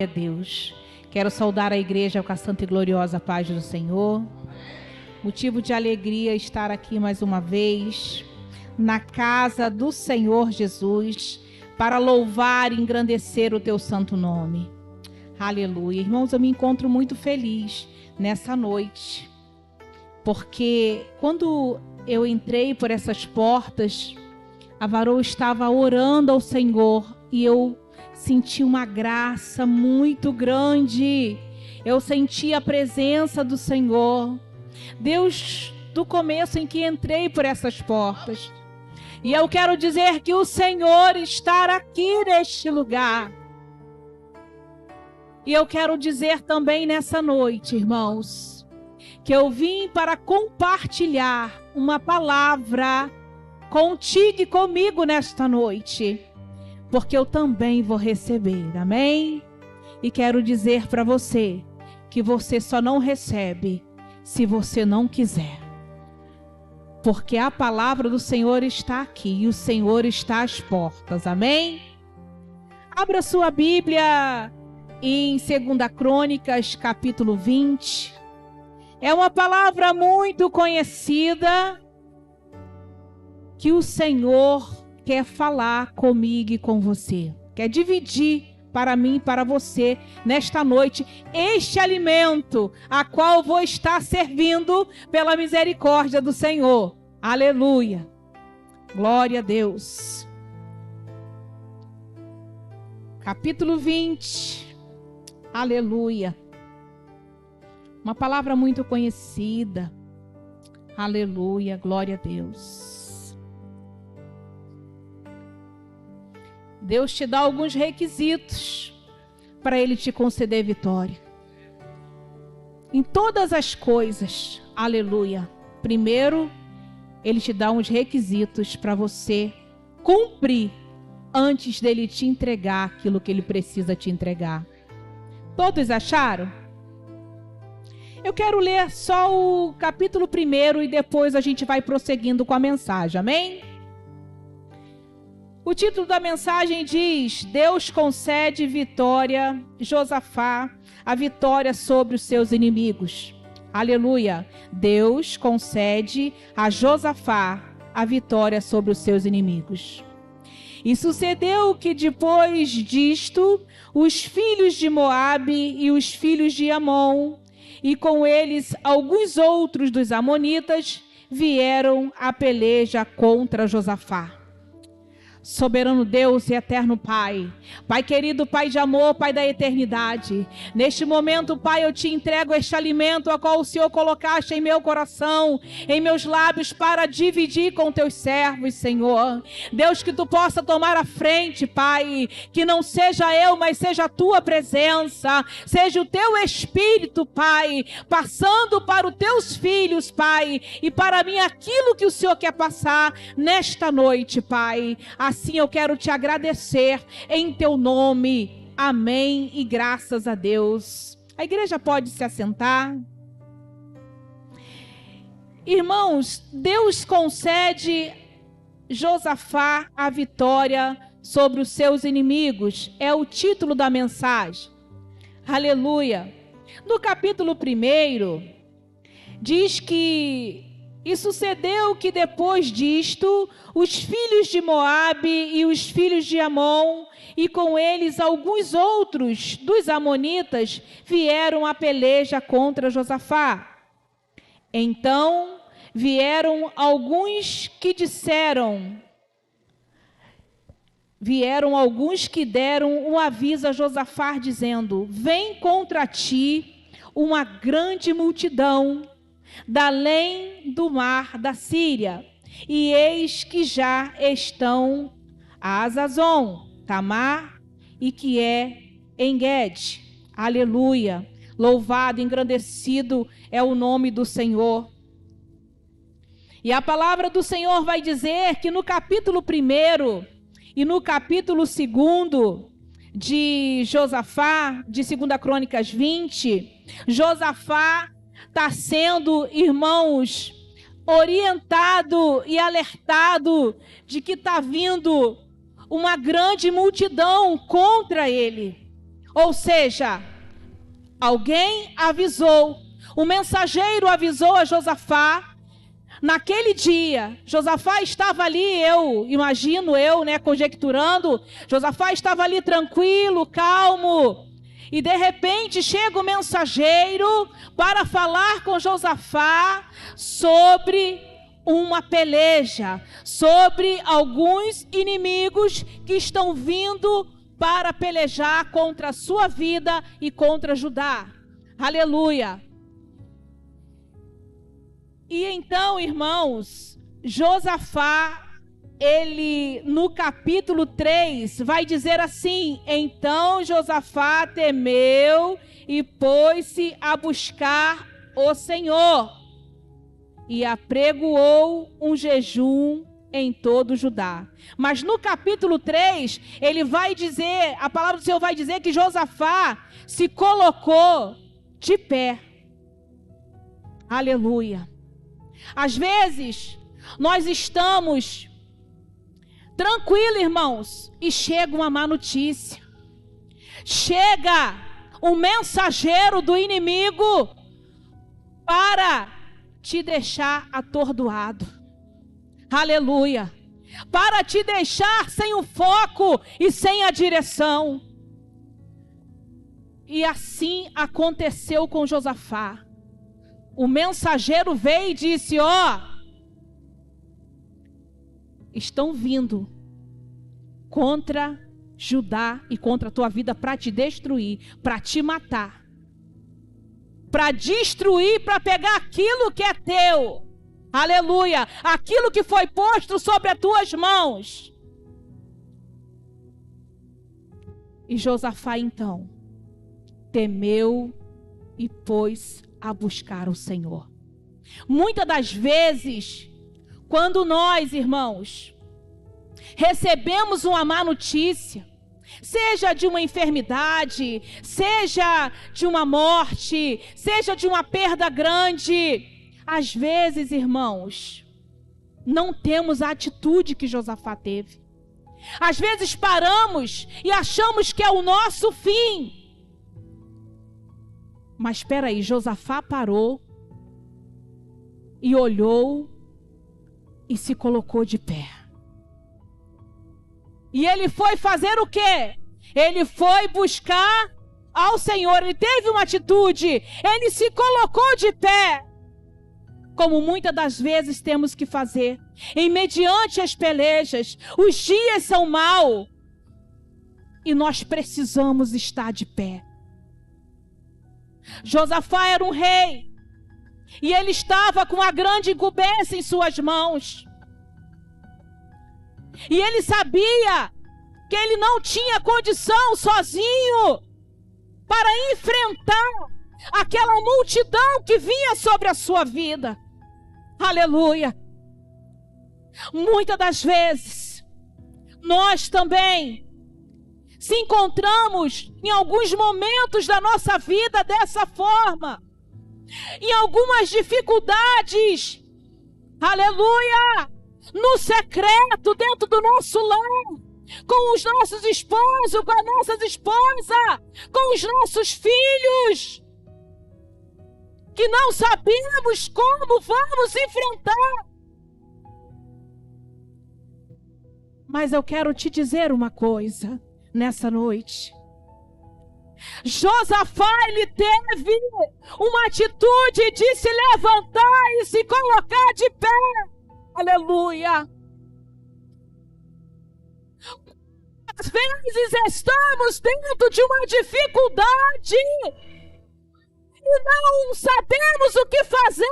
a Deus. Quero saudar a igreja com a santa e gloriosa paz do Senhor. Motivo de alegria estar aqui mais uma vez na casa do Senhor Jesus para louvar e engrandecer o teu santo nome. Aleluia. Irmãos, eu me encontro muito feliz nessa noite, porque quando eu entrei por essas portas, a varoa estava orando ao Senhor e eu senti uma graça muito grande. Eu senti a presença do Senhor. Deus, do começo em que entrei por essas portas. E eu quero dizer que o Senhor está aqui neste lugar. E eu quero dizer também nessa noite, irmãos, que eu vim para compartilhar uma palavra contigo e comigo nesta noite, porque eu também vou receber, amém? E quero dizer para você que você só não recebe se você não quiser, porque a palavra do Senhor está aqui e o Senhor está às portas, amém? Abra sua Bíblia em 2 Crônicas, capítulo 20. É uma palavra muito conhecida que o Senhor quer falar comigo e com você. Quer dividir para mim e para você nesta noite este alimento a qual vou estar servindo pela misericórdia do Senhor. Aleluia. Glória a Deus. Capítulo 20. Aleluia. Uma palavra muito conhecida. Aleluia. Glória a Deus. Deus te dá alguns requisitos para Ele te conceder vitória. Em todas as coisas. Aleluia. Primeiro, Ele te dá uns requisitos para você cumprir antes dele te entregar aquilo que Ele precisa te entregar. Todos acharam? Eu quero ler só o capítulo 1 e depois a gente vai prosseguindo com a mensagem, amém? O título da mensagem diz: Deus concede vitória, Josafá, a vitória sobre os seus inimigos. Aleluia! Deus concede a Josafá a vitória sobre os seus inimigos. E sucedeu que depois disto, os filhos de Moabe e os filhos de Amon, e com eles alguns outros dos amonitas, vieram à peleja contra Josafá. Soberano Deus e eterno Pai, Pai querido, Pai de amor, Pai da eternidade, neste momento, Pai, eu te entrego este alimento a qual o Senhor colocaste em meu coração, em meus lábios, para dividir com teus servos, Senhor. Deus, que tu possa tomar a frente, Pai, que não seja eu, mas seja a tua presença, seja o teu Espírito, Pai, passando para os teus filhos, Pai, e para mim aquilo que o Senhor quer passar nesta noite, Pai. Assim eu quero te agradecer em teu nome. Amém e graças a Deus. A igreja pode se assentar. Irmãos, Deus concede Josafá a vitória sobre os seus inimigos. É o título da mensagem. Aleluia. No capítulo 1, diz que: E sucedeu que depois disto, os filhos de Moabe e os filhos de Amon, e com eles alguns outros dos amonitas, vieram à peleja contra Josafá. Então vieram alguns que deram um aviso a Josafá, dizendo: Vem contra ti uma grande multidão da além do mar da Síria, e eis que já estão a Azazon, Tamar, e que é En-Gede. Aleluia. Louvado, engrandecido é o nome do Senhor. E a palavra do Senhor vai dizer que no capítulo 1 e no capítulo 2 de Josafá, de 2 Crônicas 20, Josafá está sendo, irmãos, orientado e alertado de que está vindo uma grande multidão contra ele. Ou seja, alguém avisou, o mensageiro avisou a Josafá. Naquele dia, Josafá estava ali, conjecturando, Josafá estava ali tranquilo, calmo, e de repente chega o mensageiro para falar com Josafá sobre uma peleja, sobre alguns inimigos que estão vindo para pelejar contra a sua vida e contra Judá. Aleluia! E então, irmãos, Josafá, ele no capítulo 3 vai dizer assim: então Josafá temeu e pôs-se a buscar o Senhor e apregoou um jejum em todo Judá. Mas no capítulo 3, ele vai dizer, a palavra do Senhor vai dizer que Josafá se colocou de pé. Aleluia. Às vezes, nós estamos tranquilos, irmãos, e chega uma má notícia. Chega um mensageiro do inimigo para te deixar atordoado. Aleluia. Para te deixar sem o foco e sem a direção. E assim aconteceu com Josafá. O mensageiro veio e disse: estão vindo contra Judá e contra a tua vida para te destruir, para te matar, para destruir, para pegar aquilo que é teu. Aleluia! Aquilo que foi posto sobre as tuas mãos. E Josafá então temeu e pôs a buscar o Senhor. Muitas das vezes, quando nós, irmãos, recebemos uma má notícia, seja de uma enfermidade, seja de uma morte, seja de uma perda grande, às vezes, irmãos, não temos a atitude que Josafá teve. Às vezes paramos e achamos que é o nosso fim. Mas espera aí, Josafá parou e olhou e se colocou de pé. E ele foi fazer o quê? Ele foi buscar ao Senhor. Ele teve uma atitude. Ele se colocou de pé. Como muitas das vezes temos que fazer. Em mediante as pelejas, os dias são maus. E nós precisamos estar de pé. Josafá era um rei. E ele estava com a grande incumbência em suas mãos. E ele sabia que ele não tinha condição sozinho para enfrentar aquela multidão que vinha sobre a sua vida. Aleluia. Muitas das vezes, nós também se encontramos em alguns momentos da nossa vida dessa forma. Em algumas dificuldades. Aleluia. No secreto, dentro do nosso lar, com os nossos esposos, com as nossas esposas, com os nossos filhos, que não sabemos como vamos enfrentar. Mas eu quero te dizer uma coisa nessa noite. Josafá, ele teve uma atitude de se levantar e se colocar de pé. Aleluia. Às vezes estamos dentro de uma dificuldade e não sabemos o que fazer.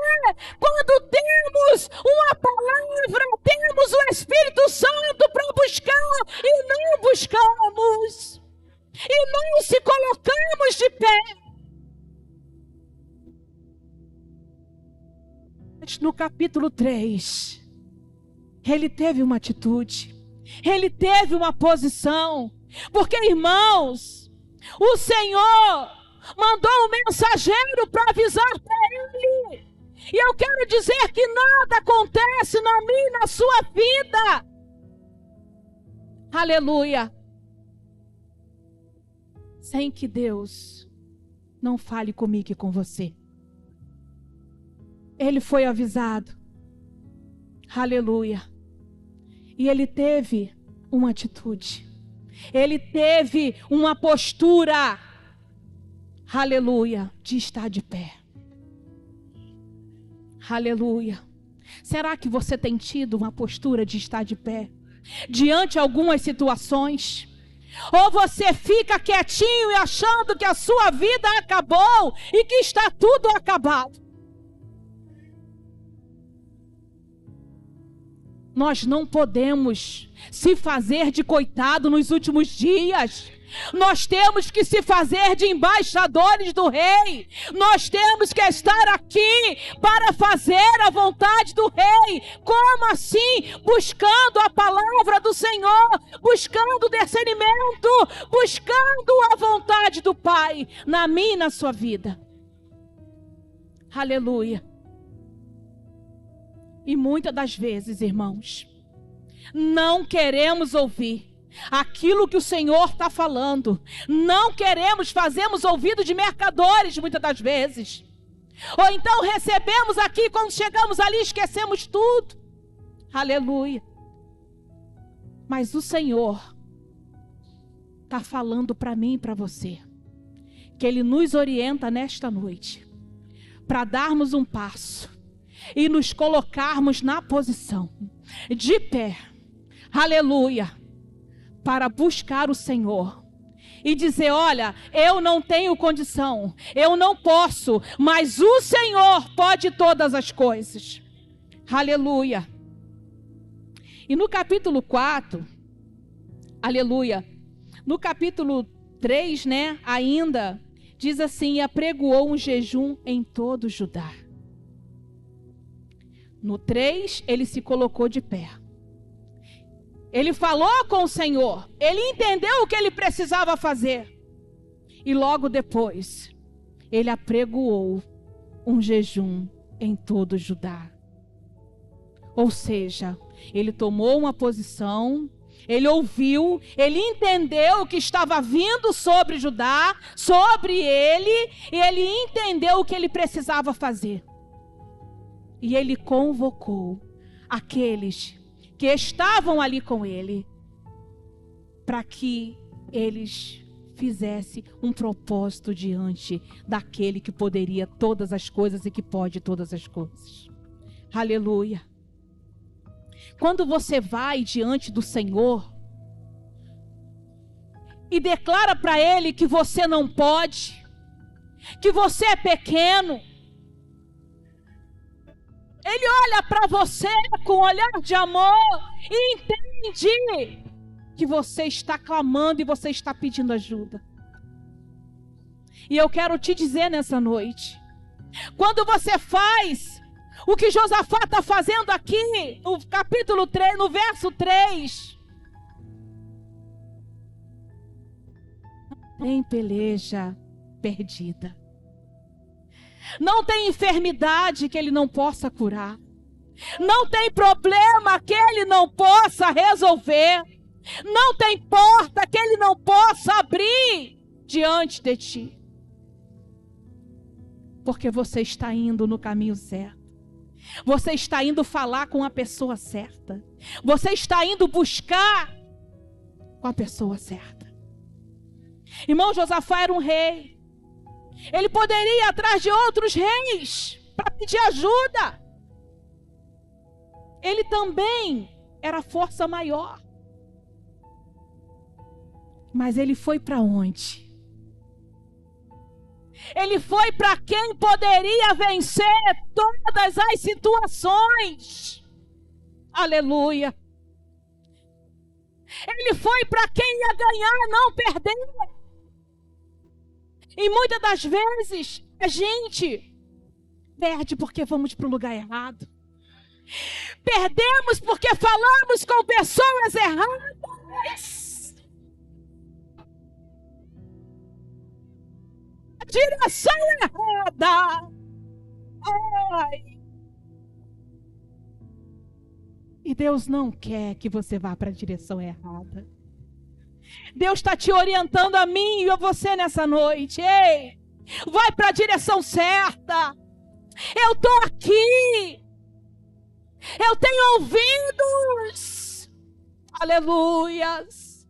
Quando temos uma palavra, temos o Espírito Santo para buscar e não buscamos. E não se colocamos de pé. No capítulo 3, ele teve uma atitude, ele teve uma posição, porque, irmãos, o Senhor mandou um mensageiro para avisar para ele, e eu quero dizer que nada acontece na minha e na sua vida, aleluia, sem que Deus não fale comigo e com você. Ele foi avisado. Aleluia. E ele teve uma atitude. Ele teve uma postura. Aleluia. De estar de pé. Aleluia. Será que você tem tido uma postura de estar de pé diante de algumas situações? Ou você fica quietinho e achando que a sua vida acabou e que está tudo acabado? Nós não podemos se fazer de coitado nos últimos dias. Nós temos que se fazer de embaixadores do Rei. Nós temos que estar aqui para fazer a vontade do Rei. Como assim? Buscando a palavra do Senhor, buscando discernimento, buscando a vontade do Pai na minha e na sua vida. Aleluia. E muitas das vezes, irmãos, não queremos ouvir aquilo que o Senhor está falando. Não queremos, fazemos ouvido de mercadores muitas das vezes. Ou então recebemos aqui, quando chegamos ali esquecemos tudo. Aleluia. Mas o Senhor está falando para mim e para você, que Ele nos orienta nesta noite, para darmos um passo e nos colocarmos na posição de pé, aleluia, para buscar o Senhor e dizer: olha, eu não tenho condição, eu não posso, mas o Senhor pode todas as coisas, aleluia. E no capítulo 4, aleluia, no capítulo 3, né, ainda diz assim: e apregoou um jejum em todo Judá. No 3, ele se colocou de pé. Ele falou com o Senhor. Ele entendeu o que ele precisava fazer. E logo depois, ele apregoou um jejum em todo Judá. Ou seja, ele tomou uma posição, ele ouviu, ele entendeu o que estava vindo sobre Judá, sobre ele, e ele entendeu o que ele precisava fazer. E ele convocou aqueles que estavam ali com ele, para que eles fizessem um propósito diante daquele que poderia todas as coisas e que pode todas as coisas. Aleluia. Quando você vai diante do Senhor e declara para Ele que você não pode, que você é pequeno, Ele olha para você com um olhar de amor e entende que você está clamando e você está pedindo ajuda. E eu quero te dizer nessa noite, quando você faz o que Josafá está fazendo aqui, no capítulo 3, no verso 3, tem peleja perdida. Não tem enfermidade que ele não possa curar. Não tem problema que ele não possa resolver. Não tem porta que ele não possa abrir diante de ti. Porque você está indo no caminho certo. Você está indo falar com a pessoa certa. Você está indo buscar com a pessoa certa. Irmão, Josafá era um rei. Ele poderia ir atrás de outros reis para pedir ajuda. Ele também era força maior. Mas ele foi para onde? Ele foi para quem poderia vencer todas as situações. Aleluia. Ele foi para quem ia ganhar, não perder. E muitas das vezes a gente perde porque vamos para o lugar errado. Perdemos porque falamos com pessoas erradas. A direção errada. Ai. E Deus não quer que você vá para a direção errada. Deus está te orientando a mim e a você nessa noite. Ei, vai para a direção certa. Eu estou aqui. Eu tenho ouvidos. Aleluias.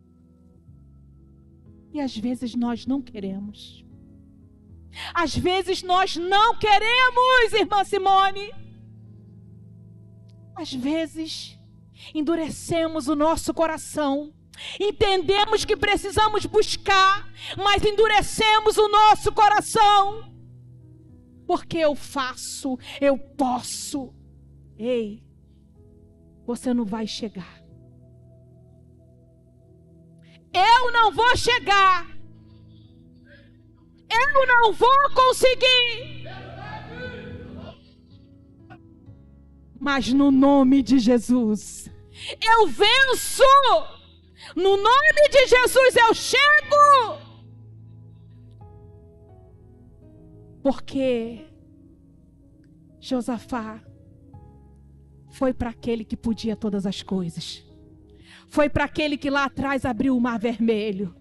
E às vezes nós não queremos. Às vezes nós não queremos, irmã Simone. Às vezes endurecemos o nosso coração. Entendemos que precisamos buscar, mas endurecemos o nosso coração. Porque eu faço, eu posso. Ei, você não vai chegar. Eu não vou chegar. Eu não vou conseguir. Mas no nome de Jesus, eu venço. No nome de Jesus eu chego. Porque Josafá foi para aquele que podia todas as coisas. Foi para aquele que lá atrás abriu o mar vermelho.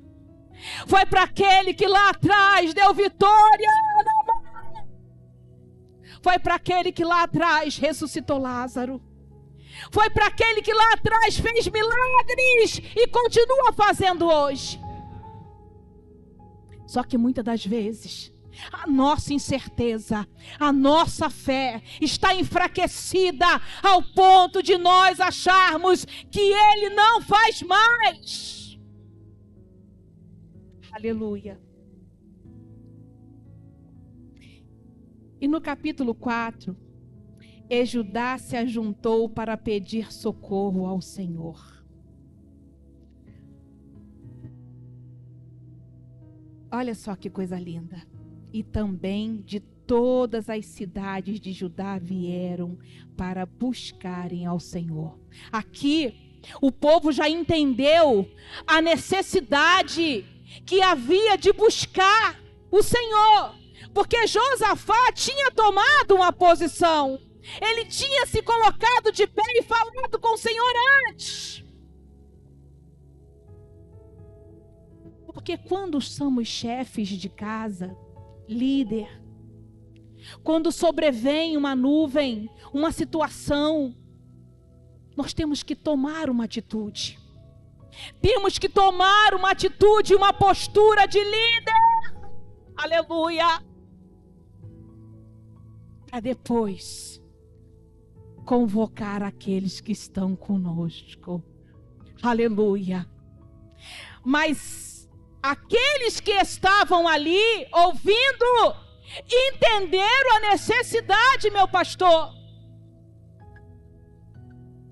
Foi para aquele que lá atrás deu vitória. Foi para aquele que lá atrás ressuscitou Lázaro. Foi para aquele que lá atrás fez milagres e continua fazendo hoje. Só que muitas das vezes a nossa incerteza, a nossa fé está enfraquecida ao ponto de nós acharmos que Ele não faz mais. Aleluia. E no capítulo 4, Judá se ajuntou para pedir socorro ao Senhor. Olha só que coisa linda. E também de todas as cidades de Judá vieram para buscarem ao Senhor. Aqui, o povo já entendeu a necessidade que havia de buscar o Senhor. Porque Josafá tinha tomado uma posição. Ele tinha se colocado de pé e falado com o Senhor antes. Porque quando somos chefes de casa, líder, quando sobrevém uma nuvem, uma situação, nós temos que tomar uma atitude. Temos que tomar uma atitude, uma postura de líder. Aleluia. Para depois convocar aqueles que estão conosco. Aleluia. Mas aqueles que estavam ali ouvindo, entenderam a necessidade, meu pastor,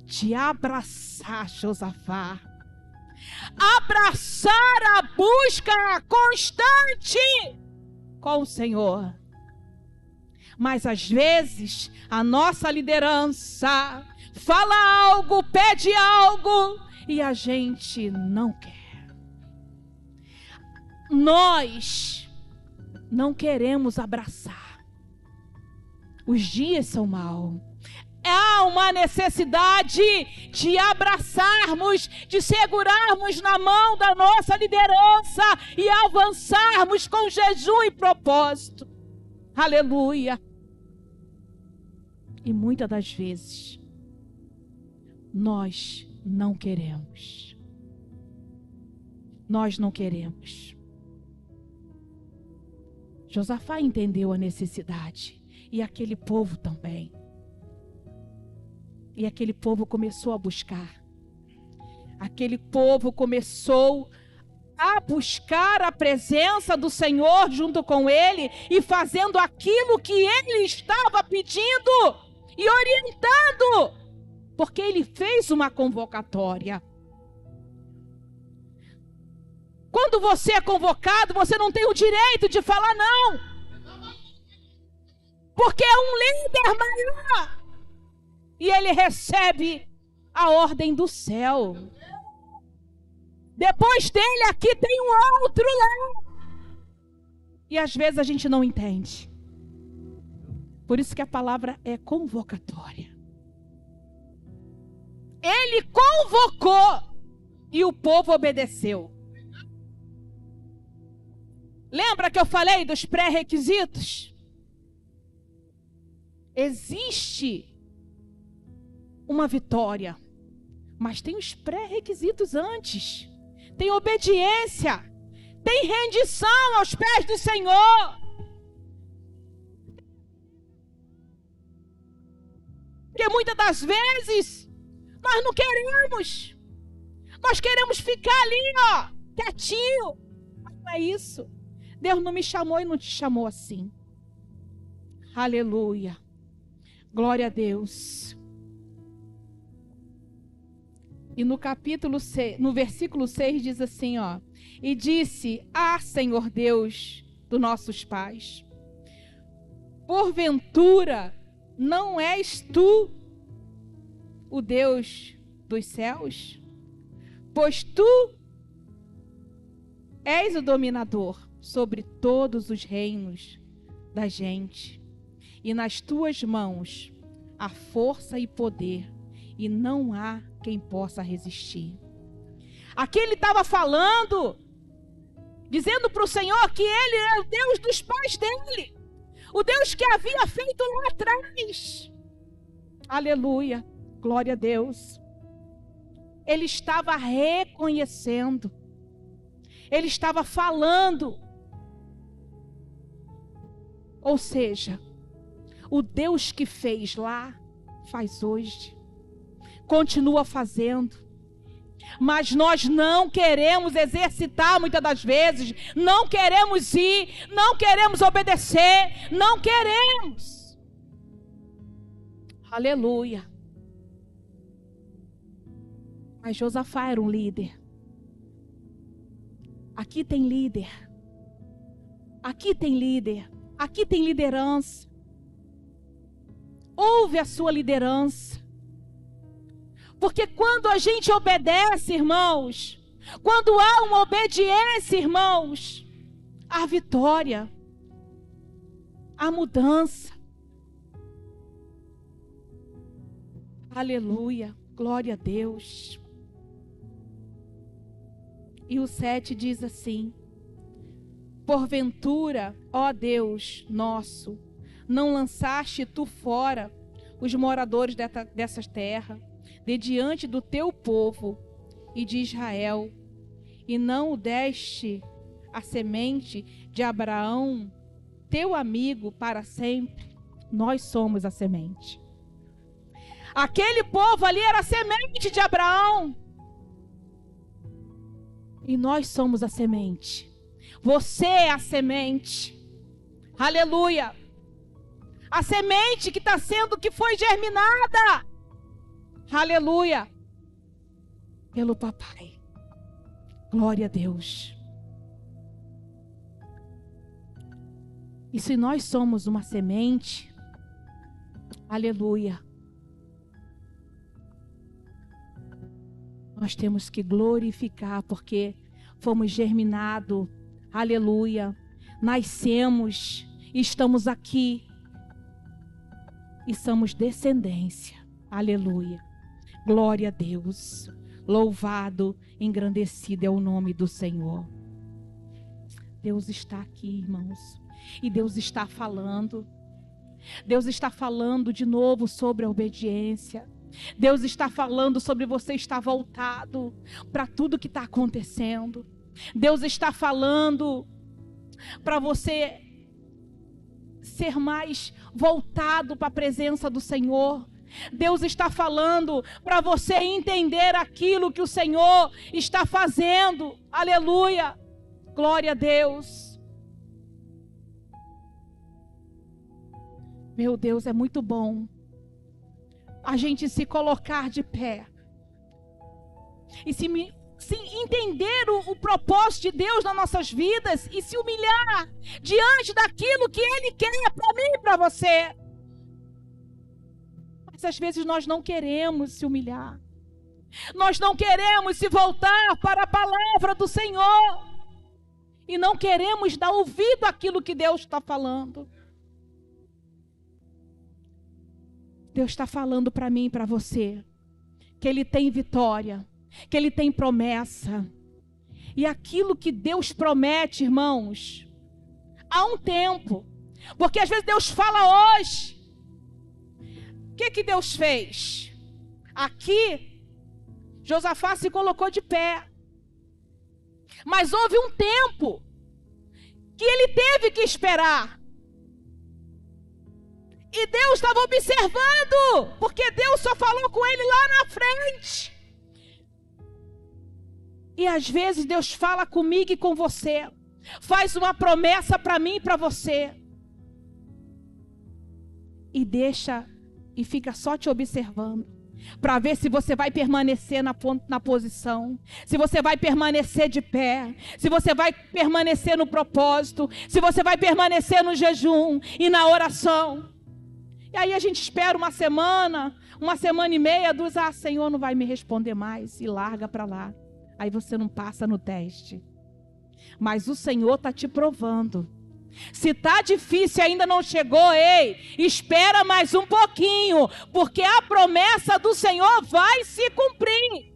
de abraçar Josafá. Abraçar a busca constante com o Senhor. Mas às vezes a nossa liderança fala algo, pede algo e a gente não quer. Nós não queremos abraçar. Os dias são maus. Há uma necessidade de abraçarmos, de segurarmos na mão da nossa liderança e avançarmos com jejum e propósito. Aleluia. E muitas das vezes nós não queremos. Nós não queremos. Josafá entendeu a necessidade e aquele povo também. E aquele povo começou a buscar. Aquele povo começou a buscar a presença do Senhor junto com ele e fazendo aquilo que ele estava pedindo e orientando, porque ele fez uma convocatória. Quando você é convocado, você não tem o direito de falar não, porque é um líder maior e ele recebe a ordem do céu. Depois dele aqui tem um outro lá. E às vezes a gente não entende. Por isso que a palavra é convocatória. Ele convocou e o povo obedeceu. Lembra que eu falei dos pré-requisitos? Existe uma vitória, mas tem os pré-requisitos antes. Tem obediência, tem rendição aos pés do Senhor. Porque muitas das vezes nós não queremos. Nós queremos ficar ali, ó, quietinho. Mas não é isso. Deus não me chamou e não te chamou assim. Aleluia. Glória a Deus. E no capítulo 6, no versículo 6 diz assim, ó: e disse: ah, Senhor Deus dos nossos pais, porventura não és tu o Deus dos céus? Pois tu és o dominador sobre todos os reinos da gente, e nas tuas mãos há força e poder, e não há quem possa resistir. Aqui ele estava falando, dizendo para o Senhor que ele é o Deus dos pais dele, o Deus que havia feito lá atrás. Aleluia, glória a Deus. Ele estava reconhecendo, ele estava falando. Ou seja, o Deus que fez lá, faz hoje, continua fazendo. Mas nós não queremos exercitar muitas das vezes, não queremos ir, não queremos obedecer, não queremos. Aleluia. Mas Josafá era um líder. Aqui tem líder. Aqui tem líder. Aqui tem liderança. Ouve a sua liderança. Porque quando a gente obedece, irmãos, quando há uma obediência, irmãos, há vitória, há mudança. Aleluia, glória a Deus. E o 7 diz assim: porventura, ó Deus nosso, não lançaste tu fora os moradores dessa terra, de diante do teu povo e de Israel, e não o deste a semente de Abraão, teu amigo, para sempre? Nós somos a semente. Aquele povo ali era a semente de Abraão. E nós somos a semente. Você é a semente. Aleluia. A semente que foi germinada. Aleluia. Pelo papai. Glória a Deus. E se nós somos uma semente, aleluia, nós temos que glorificar, porque fomos germinados, aleluia, nascemos, estamos aqui e somos descendência, aleluia, glória a Deus, louvado, engrandecido é o nome do Senhor. Deus está aqui, irmãos, e Deus está falando de novo sobre a obediência. Deus está falando sobre você estar voltado para tudo que está acontecendo. Deus está falando para você ser mais voltado para a presença do Senhor. Deus está falando para você entender aquilo que o Senhor está fazendo. Aleluia, glória a Deus. Meu Deus, é muito bom a gente se colocar de pé e se entender o propósito de Deus nas nossas vidas e se humilhar diante daquilo que Ele quer para mim e para você. Mas às vezes nós não queremos se humilhar, nós não queremos se voltar para a palavra do Senhor e não queremos dar ouvido àquilo que Deus está falando. Deus está falando para mim e para você que Ele tem vitória, que Ele tem promessa. E aquilo que Deus promete, irmãos, há um tempo. Porque às vezes Deus fala hoje. O que Deus fez? Aqui, Josafá se colocou de pé. Mas houve um tempo que ele teve que esperar. E Deus estava observando, porque Deus só falou com ele lá na frente. E às vezes Deus fala comigo e com você. Faz uma promessa para mim e para você. E deixa, e fica só te observando. Para ver se você vai permanecer na posição. Se você vai permanecer de pé. Se você vai permanecer no propósito. Se você vai permanecer no jejum e na oração. E aí a gente espera uma semana e meia, duas, Senhor não vai me responder mais, e larga para lá. Aí você não passa no teste. Mas o Senhor está te provando. Se está difícil e ainda não chegou, ei, espera mais um pouquinho, porque a promessa do Senhor vai se cumprir.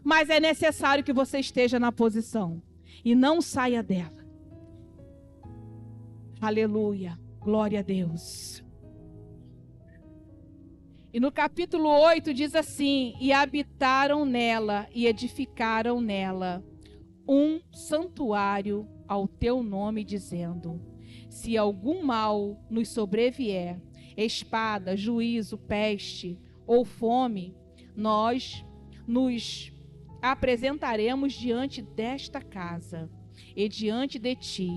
Mas é necessário que você esteja na posição e não saia dela. Aleluia, glória a Deus. E no capítulo 8 diz assim: e habitaram nela e edificaram nela um santuário ao teu nome, dizendo: se algum mal nos sobrevier, espada, juízo, peste ou fome, nós nos apresentaremos diante desta casa e diante de ti,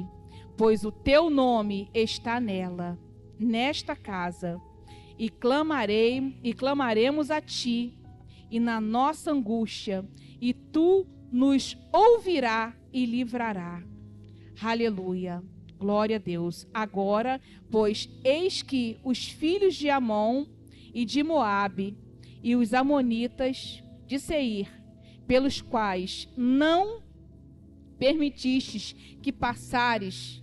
pois o teu nome está nela, nesta casa. E clamaremos a ti, e na nossa angústia, e tu nos ouvirá e livrará. Aleluia, glória a Deus. Agora, pois, eis que os filhos de Amon e de Moabe, e os amonitas de Seir, pelos quais não permitistes que passasse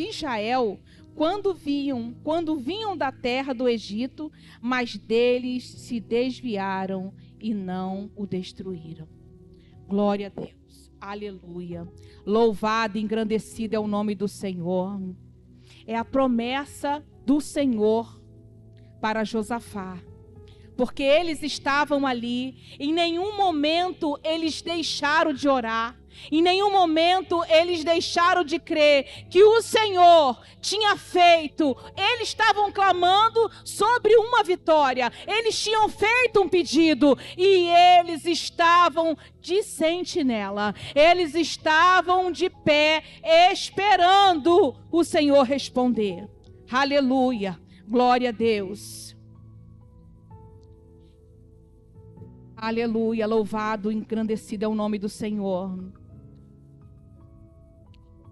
Israel, quando vinham da terra do Egito, mas deles se desviaram e não o destruíram. Glória a Deus, aleluia. Louvado e engrandecido é o nome do Senhor. É a promessa do Senhor para Josafá. Porque eles estavam ali, em nenhum momento eles deixaram de orar. Em nenhum momento eles deixaram de crer que o Senhor tinha feito. Eles estavam clamando sobre uma vitória. Eles tinham feito um pedido e eles estavam de sentinela. Eles estavam de pé esperando o Senhor responder. Aleluia, glória a Deus. Aleluia, louvado e engrandecido é o nome do Senhor.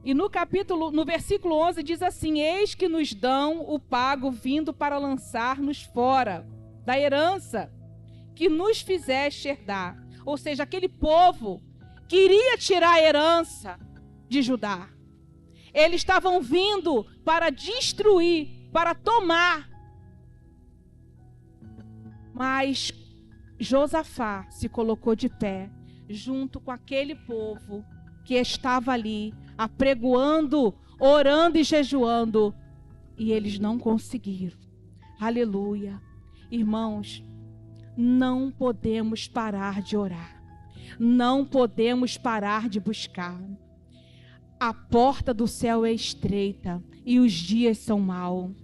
E no versículo 11 diz assim: eis que nos dão o pago vindo para lançar-nos fora da herança que nos fizeste herdar. Ou seja, aquele povo queria tirar a herança de Judá. Eles estavam vindo para destruir, para tomar. Mas Josafá se colocou de pé junto com aquele povo que estava ali apregoando, orando e jejuando, e eles não conseguiram. Aleluia. Irmãos, não podemos parar de orar. Não podemos parar de buscar. A porta do céu é estreita e os dias são maus.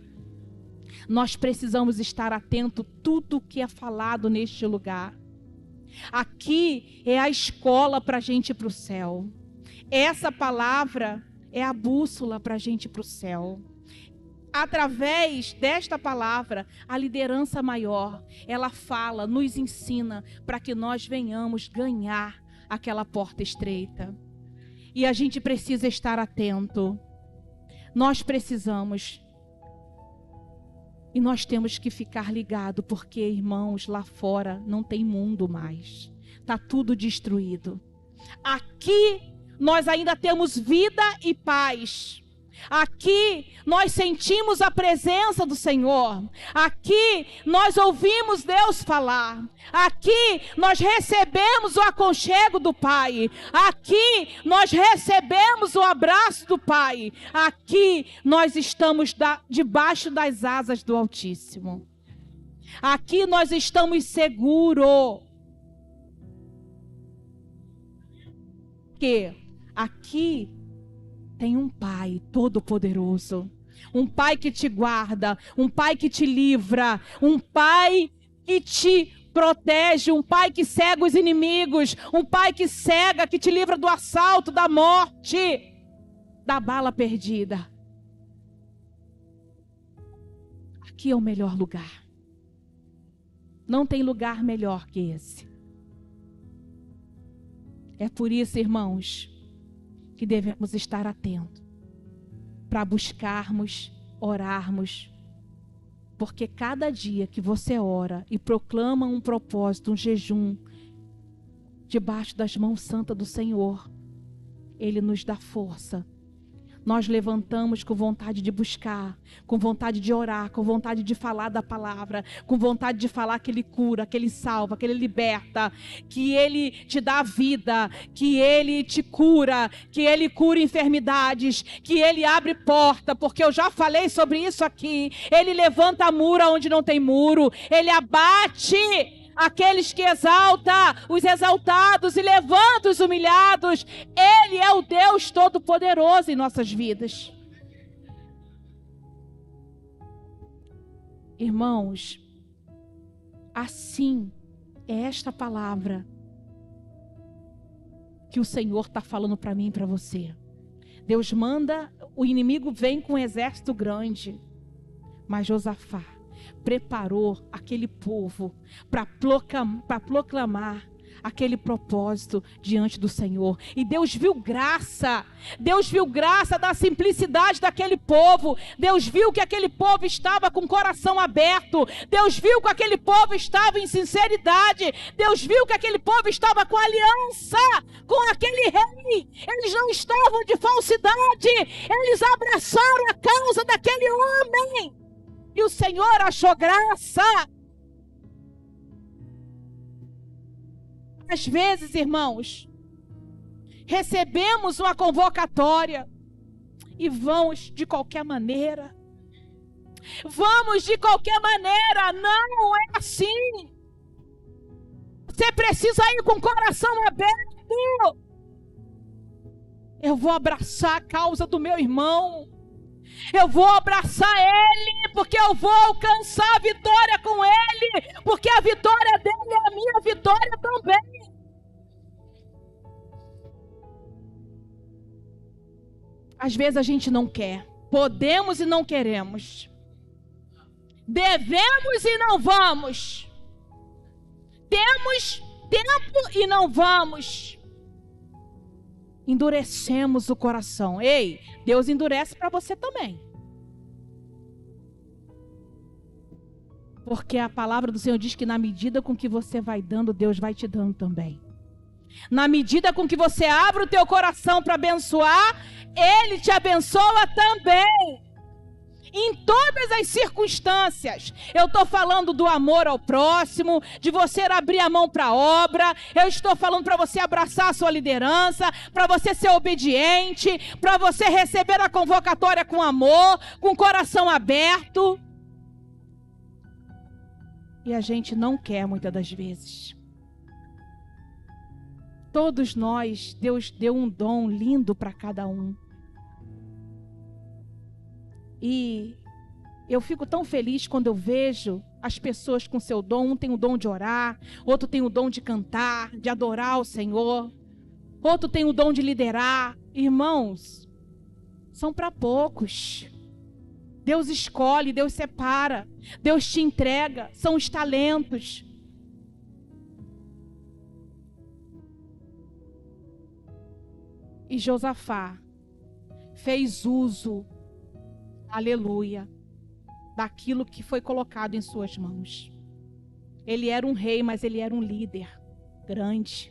Nós precisamos estar atento a tudo que é falado neste lugar. Aqui é a escola para a gente ir para o céu. Essa palavra é a bússola para a gente ir para o céu. Através desta palavra, a liderança maior, ela fala, nos ensina para que nós venhamos ganhar aquela porta estreita. E a gente precisa estar atento. Nós precisamos. E nós temos que ficar ligado, porque, irmãos, lá fora não tem mundo mais. Está tudo destruído. Aqui nós ainda temos vida e paz. Aqui nós sentimos a presença do Senhor. Aqui nós ouvimos Deus falar. Aqui nós recebemos o aconchego do Pai. Aqui nós recebemos o abraço do Pai. Aqui nós estamos debaixo das asas do Altíssimo. Aqui nós estamos seguros. Porque aqui tem um Pai todo-poderoso, um Pai que te guarda, um Pai que te livra, um Pai que te protege, um Pai que cega os inimigos, um Pai que cega, que te livra do assalto, da morte, da bala perdida. Aqui é o melhor lugar. Não tem lugar melhor que esse. É por isso, irmãos, que devemos estar atentos para buscarmos, orarmos, porque cada dia que você ora e proclama um propósito, um jejum, debaixo das mãos santas do Senhor, Ele nos dá força. Nós levantamos com vontade de buscar, com vontade de orar, com vontade de falar da palavra, com vontade de falar que Ele cura, que Ele salva, que Ele liberta, que Ele te dá vida, que Ele te cura, que Ele cura enfermidades, que Ele abre porta, porque eu já falei sobre isso aqui. Ele levanta muro onde não tem muro, Ele abate aqueles que exalta os exaltados e levanta os humilhados. Ele é o Deus Todo-Poderoso em nossas vidas. Irmãos, assim é esta palavra que o Senhor está falando para mim e para você. Deus manda, o inimigo vem com um exército grande, mas Josafá preparou aquele povo para proclamar aquele propósito diante do Senhor. E Deus viu graça da simplicidade daquele povo. Deus viu que aquele povo estava com o coração aberto. Deus viu que aquele povo estava em sinceridade. Deus viu que aquele povo estava com aliança com aquele rei. Eles não estavam de falsidade. Eles abraçaram a causa daquele homem. E o Senhor achou graça. Às vezes, irmãos, recebemos uma convocatória e vamos de qualquer maneira. Vamos de qualquer maneira. Não é assim. Você precisa ir com o coração aberto. Eu vou abraçar a causa do meu irmão. Eu vou abraçar ele, porque eu vou alcançar a vitória com ele, porque a vitória dele é a minha vitória também. Às vezes a gente não quer, podemos e não queremos, devemos e não vamos, temos tempo e não vamos. Endurecemos o coração. Ei, Deus endurece para você também. Porque a palavra do Senhor diz que na medida com que você vai dando, Deus vai te dando também. Na medida com que você abre o teu coração para abençoar, Ele te abençoa também. Em todas as circunstâncias. Eu estou falando do amor ao próximo, de você abrir a mão para a obra. Eu estou falando para você abraçar a sua liderança, para você ser obediente, para você receber a convocatória com amor, com o coração aberto. E a gente não quer muitas das vezes. Todos nós, Deus deu um dom lindo para cada um. E eu fico tão feliz quando eu vejo as pessoas com seu dom. Um tem o dom de orar, outro tem o dom de cantar, de adorar o Senhor, outro tem o dom de liderar. Irmãos, são para poucos. Deus escolhe, Deus separa, Deus te entrega, são os talentos. E Josafá fez uso, aleluia, daquilo que foi colocado em suas mãos. Ele era um rei, mas ele era um líder grande.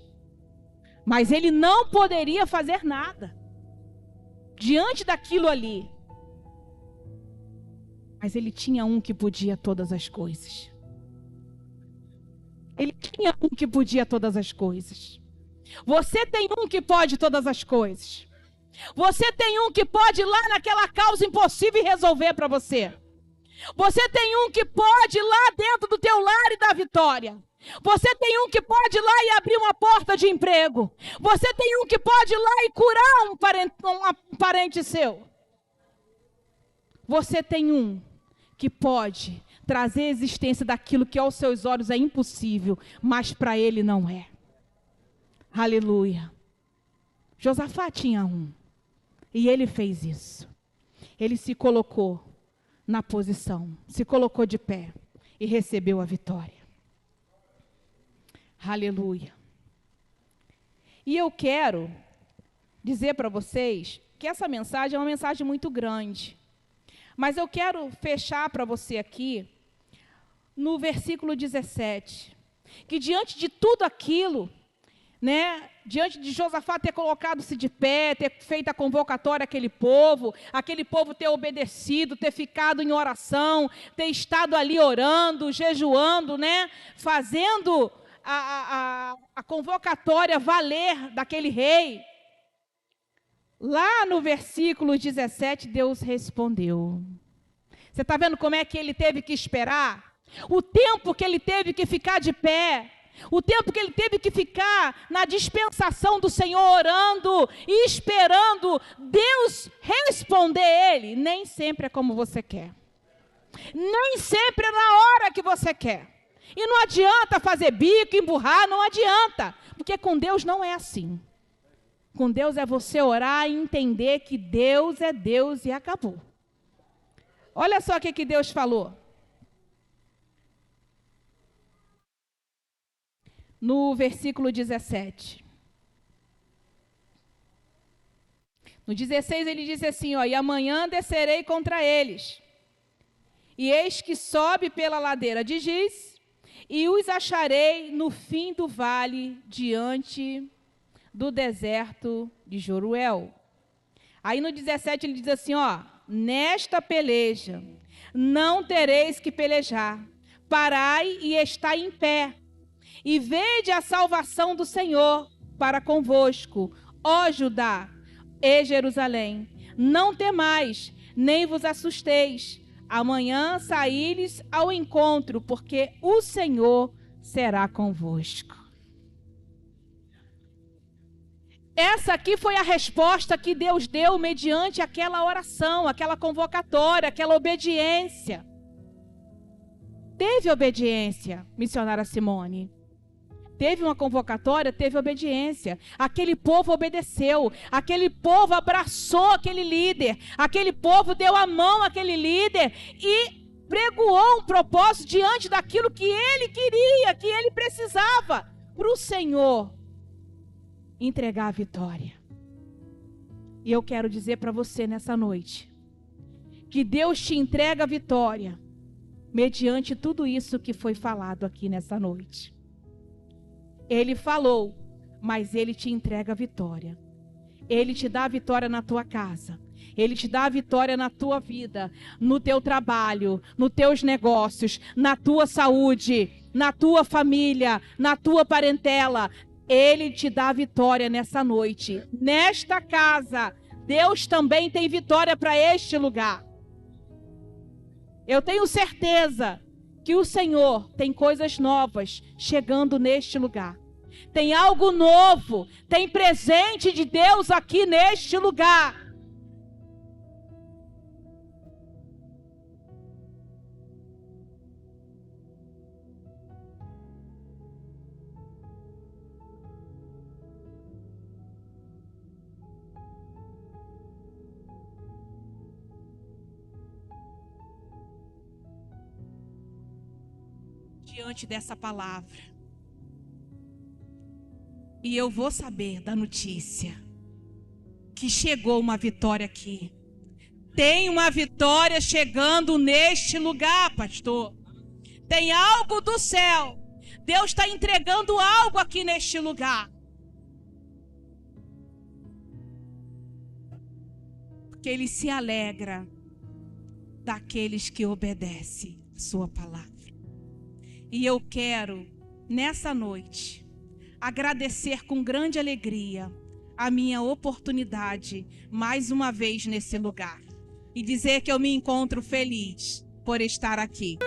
Mas ele não poderia fazer nada diante daquilo ali. Mas ele tinha um que podia todas as coisas. Ele tinha um que podia todas as coisas. Você tem um que pode todas as coisas. Você tem um que pode ir lá naquela causa impossível e resolver para você. Você tem um que pode ir lá dentro do teu lar e dar vitória. Você tem um que pode ir lá e abrir uma porta de emprego. Você tem um que pode ir lá e curar um parente seu. Você tem um que pode trazer a existência daquilo que aos seus olhos é impossível, mas para ele não é. Aleluia. Josafá tinha um. E ele fez isso. Ele se colocou na posição, se colocou de pé e recebeu a vitória. Aleluia. E eu quero dizer para vocês que essa mensagem é uma mensagem muito grande. Mas eu quero fechar para você aqui no versículo 17. Que diante de tudo aquilo, né, diante de Josafá ter colocado-se de pé, ter feito a convocatória àquele povo ter obedecido, ter ficado em oração, ter estado ali orando, jejuando, né, fazendo a convocatória valer daquele rei. Lá no versículo 17, Deus respondeu. Você está vendo como é que ele teve que esperar? O tempo que ele teve que ficar de pé, o tempo que ele teve que ficar na dispensação do Senhor, orando e esperando Deus responder ele. Nem sempre é como você quer. Nem sempre é na hora que você quer. E não adianta fazer bico, emburrar, não adianta. Porque com Deus não é assim. Com Deus é você orar e entender que Deus é Deus e acabou. Olha só o que Deus falou. No versículo 17. No 16 ele diz assim, ó, e amanhã descerei contra eles. E eis que sobe pela ladeira de Giz, e os acharei no fim do vale, diante do deserto de Joruel. Aí no 17 ele diz assim, ó, nesta peleja não tereis que pelejar, parai e estai em pé, e vede a salvação do Senhor para convosco, ó Judá e Jerusalém. Não temais, nem vos assusteis. Amanhã saíres ao encontro, porque o Senhor será convosco. Essa aqui foi a resposta que Deus deu mediante aquela oração, aquela convocatória, aquela obediência. Teve obediência, missionária Simone. Teve uma convocatória, teve obediência. Aquele povo obedeceu. Aquele povo abraçou aquele líder. Aquele povo deu a mão àquele líder e pregoou um propósito diante daquilo que ele queria, que ele precisava, para o Senhor entregar a vitória. E eu quero dizer para você nessa noite, que Deus te entrega a vitória, mediante tudo isso que foi falado aqui nessa noite. Ele falou, mas Ele te entrega a vitória. Ele te dá a vitória na tua casa. Ele te dá a vitória na tua vida, no teu trabalho, nos teus negócios, na tua saúde, na tua família, na tua parentela. Ele te dá a vitória nessa noite. Nesta casa, Deus também tem vitória para este lugar. Eu tenho certeza que o Senhor tem coisas novas chegando neste lugar. Tem algo novo, tem presente de Deus aqui neste lugar. Diante dessa palavra, e eu vou saber da notícia que chegou uma vitória aqui. Tem uma vitória chegando neste lugar, pastor. Tem algo do céu. Deus está entregando algo aqui neste lugar. Porque Ele se alegra daqueles que obedecem a sua palavra. E eu quero, nessa noite, agradecer com grande alegria a minha oportunidade, mais uma vez nesse lugar. E dizer que eu me encontro feliz por estar aqui.